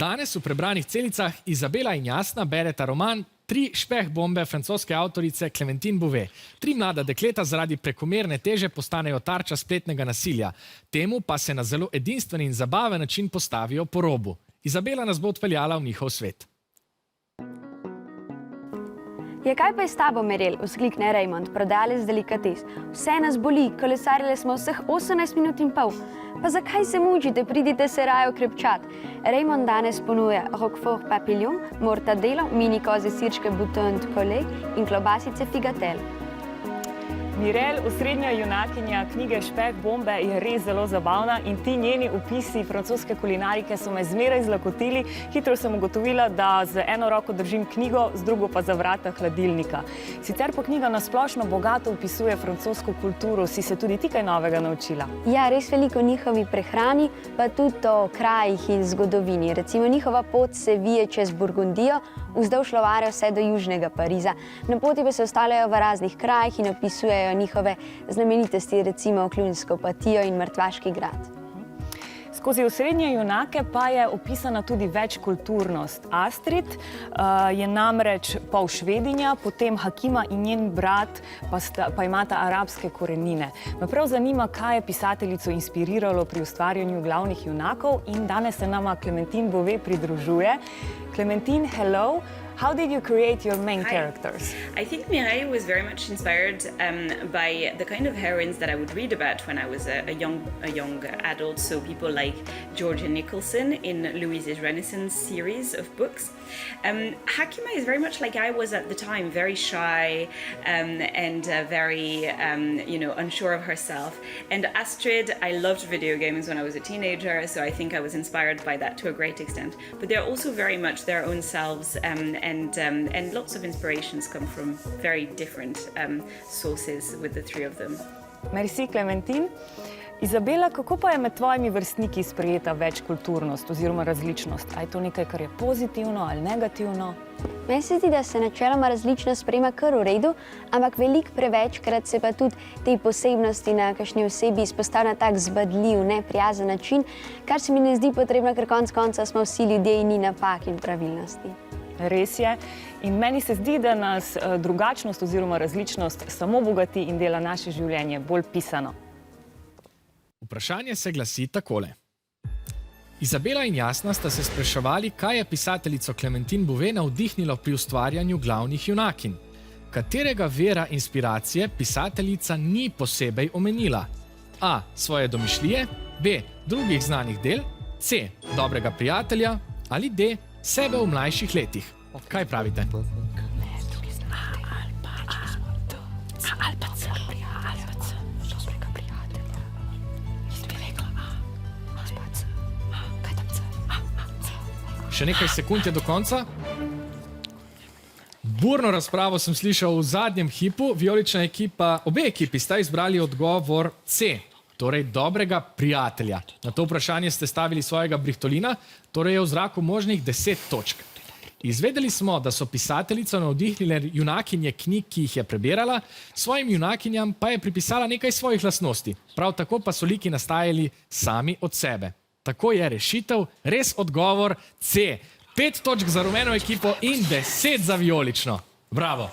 Danes v prebranih celicah Izabela in Jasna bereta roman Tri špeh bombe francoske avtorice Clémentine Bouvet. Tri mlada dekleta zaradi prekomerne teže postanejo tarča spletnega nasilja. Temu pa se na zelo edinstven in zabaven način postavijo po robu. Izabela nas bo odpeljala v njihov svet. Ja, kaj pa je s tabo, Mirel? Vzklikne Raymond, prodajalec delikates. Vse nas boli, kolesarili smo vseh 18 minut in pol. Pa zakaj se mučite? Pridite se raje okrepčat. Raymond danes ponuja Roquefort Papillon, mortadelo, mini koze sirčke bouton de poulet in klobasice figatelle. Mirel, osrednja junakinja knjige Špeh bombe, je res zelo zabavna in ti njeni opisi francoske kulinarike so me zmeraj zlakotili. Hitro sem ugotovila, da z eno roko držim knjigo, z drugo pa za vrata hladilnika. Sicer pa knjiga nasplošno bogato opisuje francosko kulturo. Si se tudi ti kaj novega naučila? Ja, res veliko o njihovi prehrani, pa tudi o krajih in zgodovini. Recimo njihova pot se vije čez Burgundijo, vzdolž Loire vse do južnega Pariza. Na poti pa se ustavljajo v raznih krajih in opisujejo njihove znamenitosti, recimo Kljunsko patijo in Mrtvaški grad. Skozi osrednje junake pa je opisana tudi večkulturnost. Astrid je namreč pol Švedinja, potem Hakima in njen brat pa imata arabske korenine. Me prav zanima, kaj je pisateljico inspiriralo pri ustvarjanju glavnih junakov, in danes se nama Clémentine Bouvet pridružuje. Clémentine, hello. How did you create your main characters? I think Mireille was very much inspired by the kind of heroines that I would read about when I was a young adult. So people like Georgia Nicholson in Louise's Renaissance series of books. Hakima is very much like I was at the time, very shy and very unsure of herself. And Astrid, I loved video games when I was a teenager, so I think I was inspired by that to a great extent. But they're also very much their own selves, and lots of inspirations come from very different sources with the three of them. Merci, Clémentine. Izabela, kako pa je med tvojimi vrstniki sprejeta večkulturnost oziroma različnost? A je to nekaj, kar je pozitivno ali negativno? Meni se zdi, da se načeloma različnost sprejema kar v redu, ampak veliko prevečkrat se pa tudi te posebnosti na kakšni osebi izpostavlja na tak zbadljiv, neprijazen način, kar se mi ne zdi potrebno, ker konec konca smo vsi ljudje in ni napak in pravilnosti. Res je. In meni se zdi, da nas drugačnost oziroma različnost samo bogati in dela naše življenje bolj pisano. Vprašanje se glasi takole. Izabela in Jasna sta se spraševali, kaj je pisateljico Clémentine Bouvet navdihnilo pri ustvarjanju glavnih junakinj. Katerega vira inspiracije pisateljica ni posebej omenila? A. Svoje domišljije, B. Drugih znanih del, C. Dobrega prijatelja ali D. Sebe v mlajših letih. Kaj pravite? Še nekaj sekund je do konca. Burno razpravo sem slišal v zadnjem hipu. Vijolična ekipa, obe ekipi sta izbrali odgovor C, torej dobrega prijatelja. Na to vprašanje ste stavili svojega Brichtolina, torej je v zraku možnih 10 točk. Izvedeli smo, da so pisateljico navdihnile junakinje knjig, ki jih je prebirala, svojim junakinjam pa je pripisala nekaj svojih lastnosti. Prav tako pa so liki nastajali sami od sebe. Tako je rešitev, res odgovor C. 5 točk za rumeno ekipo in 10 za vijolično. Bravo!